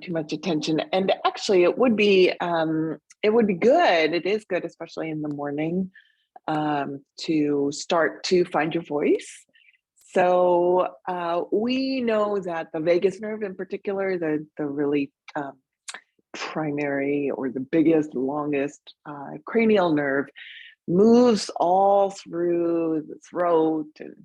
too much attention. And actually, it would be good. It is good, especially in the morning, to start to find your voice. So we know that the vagus nerve, in particular, the really primary or the biggest, longest cranial nerve, moves all through the throat and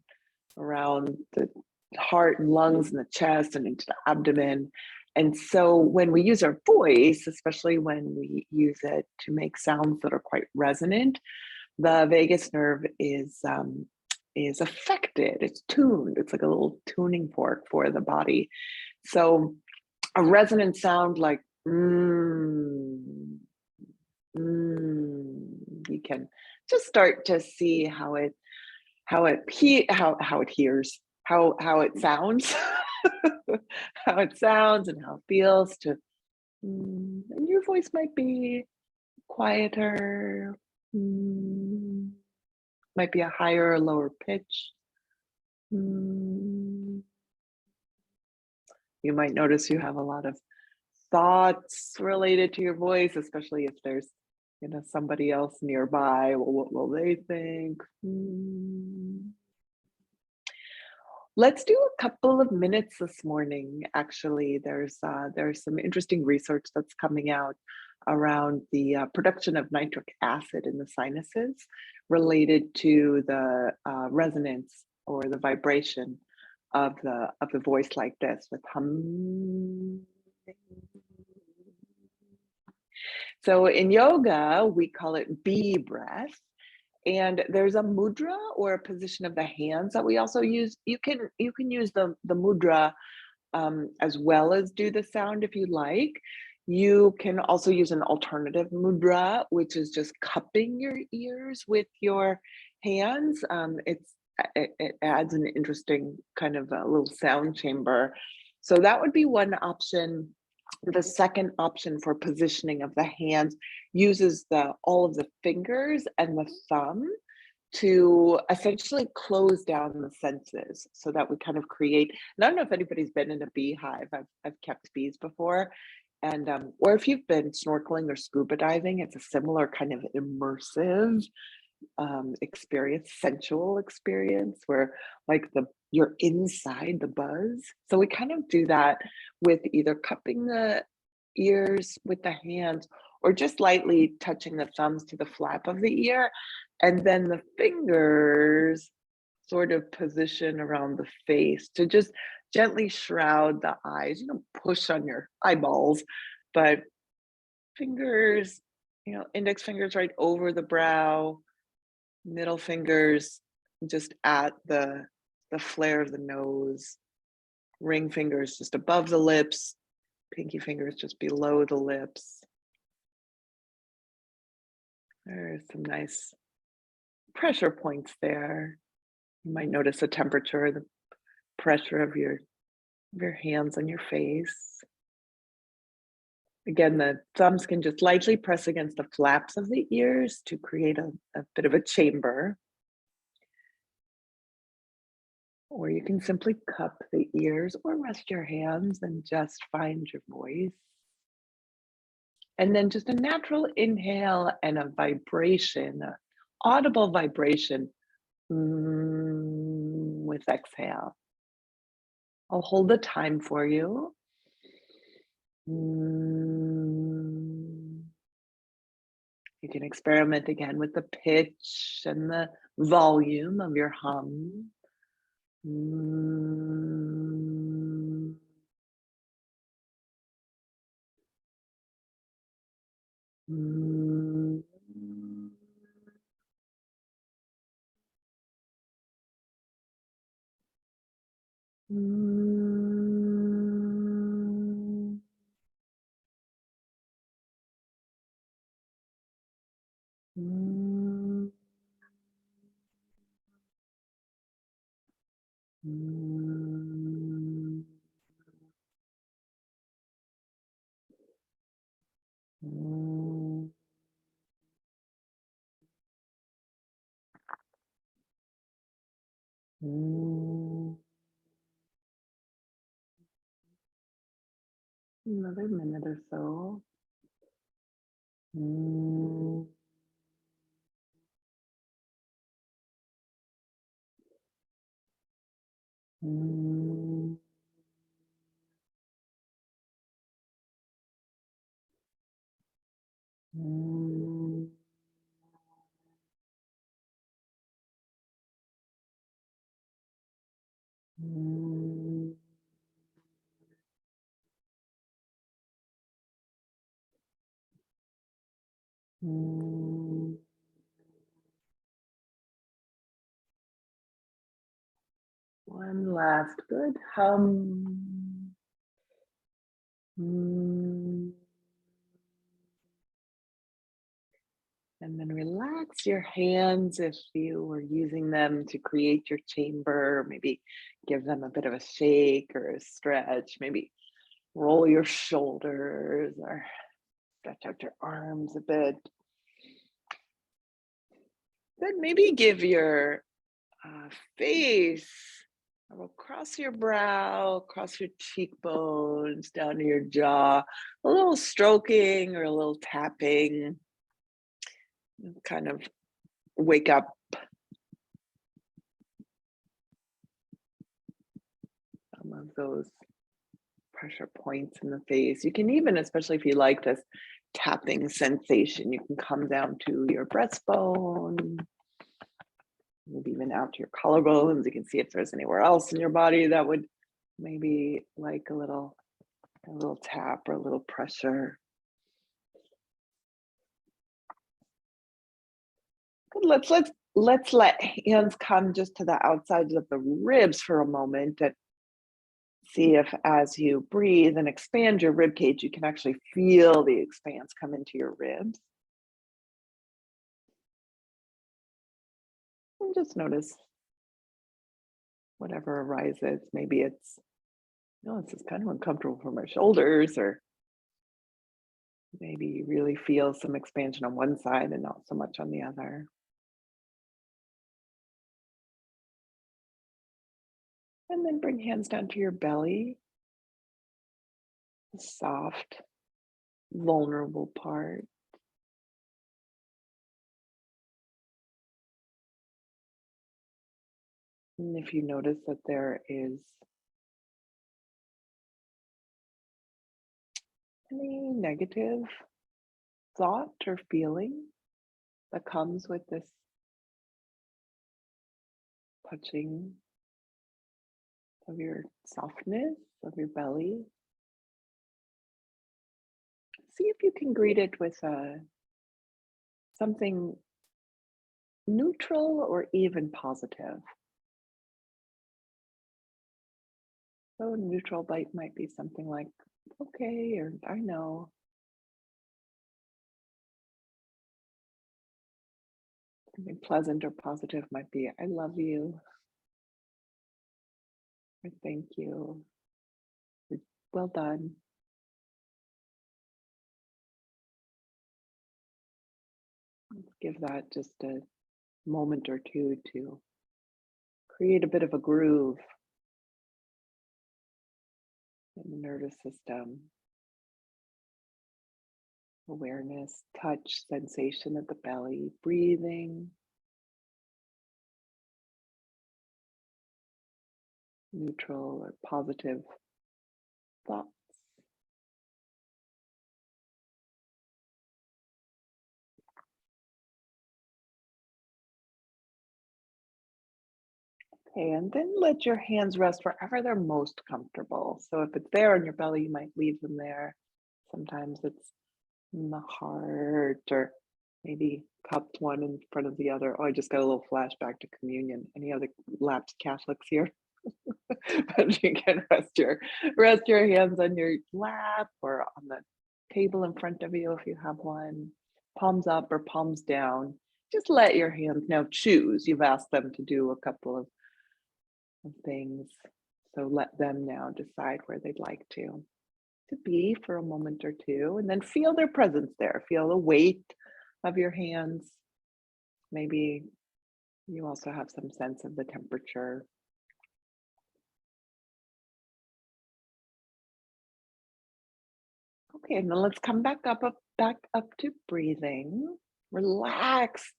around the heart and lungs and the chest and into the abdomen. And so when we use our voice, especially when we use it to make sounds that are quite resonant, the vagus nerve is affected. It's tuned. It's like a little tuning fork for the body. So a resonant sound like you can just start to see how it hears, how it sounds, how it sounds and how it feels to, and your voice might be quieter, might be a higher or lower pitch. You might notice you have a lot of thoughts related to your voice, especially if there's somebody else nearby. Well, what will they think? Let's do a couple of minutes this morning. Actually, there's some interesting research that's coming out around the production of nitric acid in the sinuses related to the resonance or the vibration of the voice like this with hum. So in yoga, we call it bee breath. And there's a mudra or a position of the hands that we also use. You can use the mudra as well as do the sound if you like. You can also use an alternative mudra, which is just cupping your ears with your hands. It adds an interesting kind of a little sound chamber. So that would be one option. The second option for positioning of the hands uses all of the fingers and the thumb to essentially close down the senses so that we kind of create, and I don't know if anybody's been in a beehive. I've kept bees before, and or if you've been snorkeling or scuba diving, it's a similar kind of immersive experience, sensual experience where like you're inside the buzz. So we kind of do that with either cupping the ears with the hands or just lightly touching the thumbs to the flap of the ear, and then the fingers sort of position around the face to just gently shroud the eyes. You don't push on your eyeballs, but fingers, index fingers right over the brow, middle fingers just at the flare of the nose, ring fingers just above the lips, pinky fingers just below the lips. There's some nice pressure points there. You might notice the temperature, the pressure of your hands on your face. Again, the thumbs can just lightly press against the flaps of the ears to create a bit of a chamber. Or you can simply cup the ears or rest your hands and just find your voice. And then just a natural inhale and a vibration, an audible vibration with exhale. I'll hold the time for you. You can experiment again with the pitch and the volume of your hum. Another minute or so. Mm, mm, mm, mm, mm. One last good hum. Mm. And then relax your hands if you were using them to create your chamber. Maybe give them a bit of a shake or a stretch. Maybe roll your shoulders or stretch out your arms a bit. Then maybe give your face across your brow, across your cheekbones, down to your jaw, a little stroking or a little tapping, kind of wake up some of those pressure points in the face. You can even, especially if you like this tapping sensation, you can come down to your breastbone, maybe even out to your collarbones. You can see if there's anywhere else in your body that would maybe like a little tap or a little pressure. Good. Let's let hands come just to the outsides of the ribs for a moment and see if as you breathe and expand your rib cage, you can actually feel the expanse come into your ribs. And just notice whatever arises. Maybe it's, no, this is kind of uncomfortable for my shoulders, or maybe you really feel some expansion on one side and not so much on the other. And then bring hands down to your belly, the soft, vulnerable part. And if you notice that there is any negative thought or feeling that comes with this touching of your softness, of your belly, see if you can greet it with something neutral or even positive. So neutral bite might be something like, okay, or I know. Something pleasant or positive might be, I love you, or thank you, or well done. Let's give that just a moment or two to create a bit of a groove in the nervous system. Awareness, touch, sensation at the belly, breathing, neutral or positive thoughts. Okay, and then let your hands rest wherever they're most comfortable. So if it's there on your belly, you might leave them there. Sometimes it's in the heart, or maybe cupped one in front of the other. Oh, I just got a little flashback to communion. Any other lapsed Catholics here? But you can rest your hands on your lap or on the table in front of you if you have one. Palms up or palms down. Just let your hands now choose. You've asked them to do a couple of things. So let them now decide where they'd like to be for a moment or two, and then feel their presence there. Feel the weight of your hands. Maybe you also have some sense of the temperature. Okay, and then let's come back up to breathing. Relax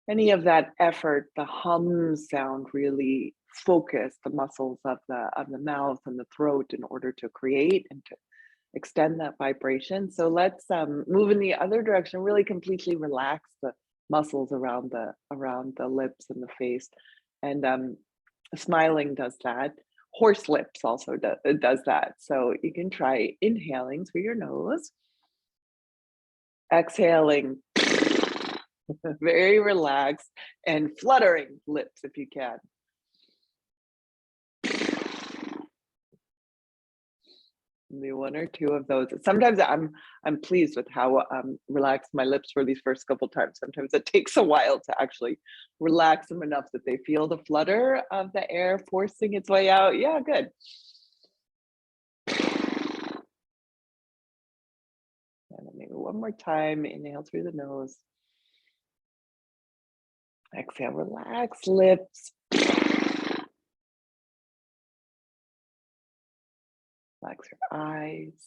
any of that effort, the hum sound, really focus the muscles of the mouth and the throat in order to create and to extend that vibration. So let's move in the other direction, really completely relax the muscles around the lips and the face. And smiling does that. Horse lips also does that. So you can try inhaling through your nose, exhaling very relaxed, and fluttering lips if you can. Do one or two of those. Sometimes I'm pleased with how relaxed my lips were these first couple times. Sometimes it takes a while to actually relax them enough that they feel the flutter of the air forcing its way out. Yeah, good. And then maybe one more time. Inhale through the nose. Exhale, relax lips. Relax your eyes.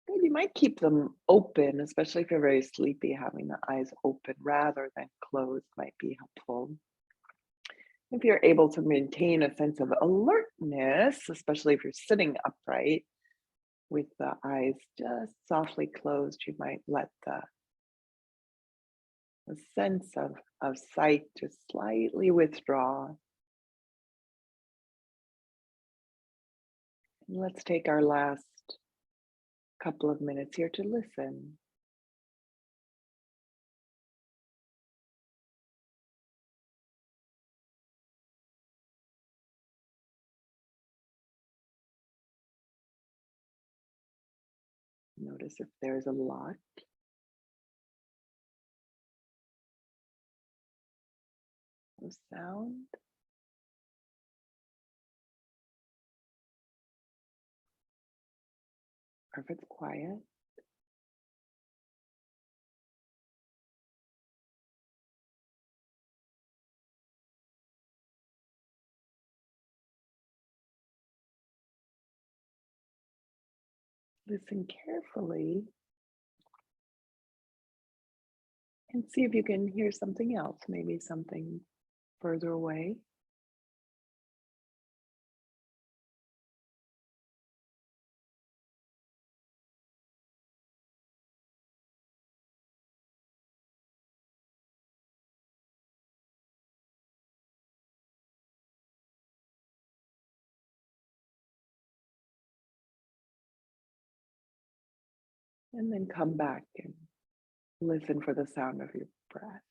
Good, you might keep them open, especially if you're very sleepy. Having the eyes open rather than closed might be helpful. If you're able to maintain a sense of alertness, especially if you're sitting upright with the eyes just softly closed, you might let the sense of sight just slightly withdraw. And let's take our last couple of minutes here to listen. Notice if there's a lot of sound. Or if it's quiet. Listen carefully and see if you can hear something else, maybe something further away. And then come back and listen for the sound of your breath.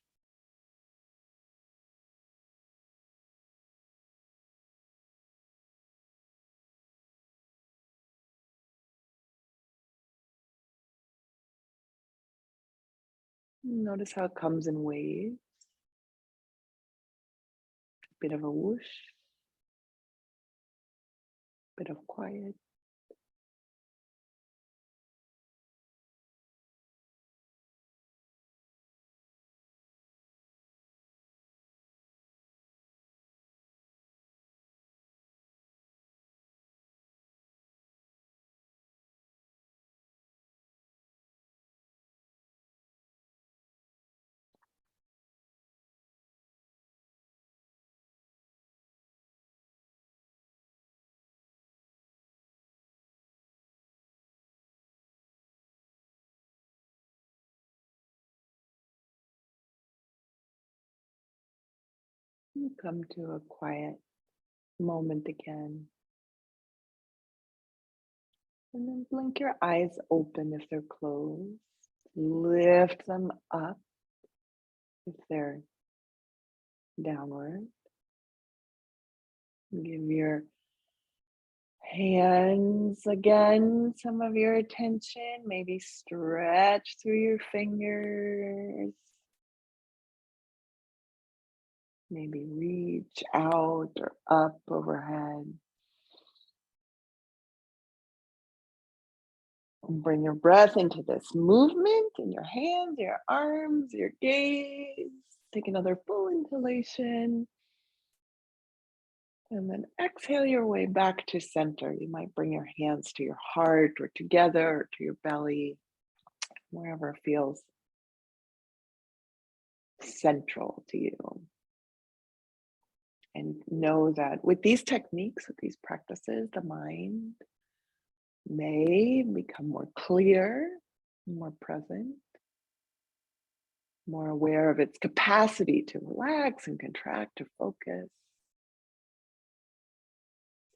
Notice how it comes in waves, bit of a whoosh, bit of quiet. And come to a quiet moment again. And then blink your eyes open if they're closed. Lift them up if they're downward. Give your hands again some of your attention. Maybe stretch through your fingers. Maybe reach out or up overhead. And bring your breath into this movement in your hands, your arms, your gaze. Take another full inhalation. And then exhale your way back to center. You might bring your hands to your heart or together or to your belly, wherever feels central to you. And know that with these techniques, with these practices, the mind may become more clear, more present, more aware of its capacity to relax and contract, to focus,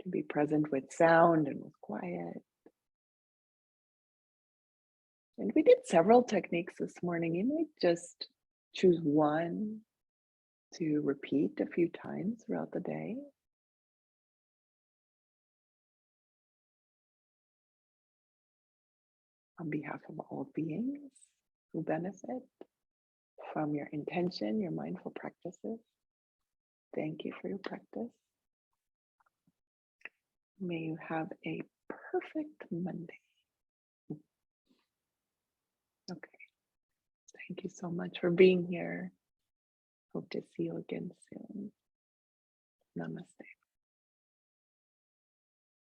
to be present with sound and with quiet. And we did several techniques this morning. You might just choose one to repeat a few times throughout the day. On behalf of all beings who benefit from your intention, your mindful practices. Thank you for your practice. May you have a perfect Monday. Okay. Thank you so much for being here. Hope to see you again soon. Namaste.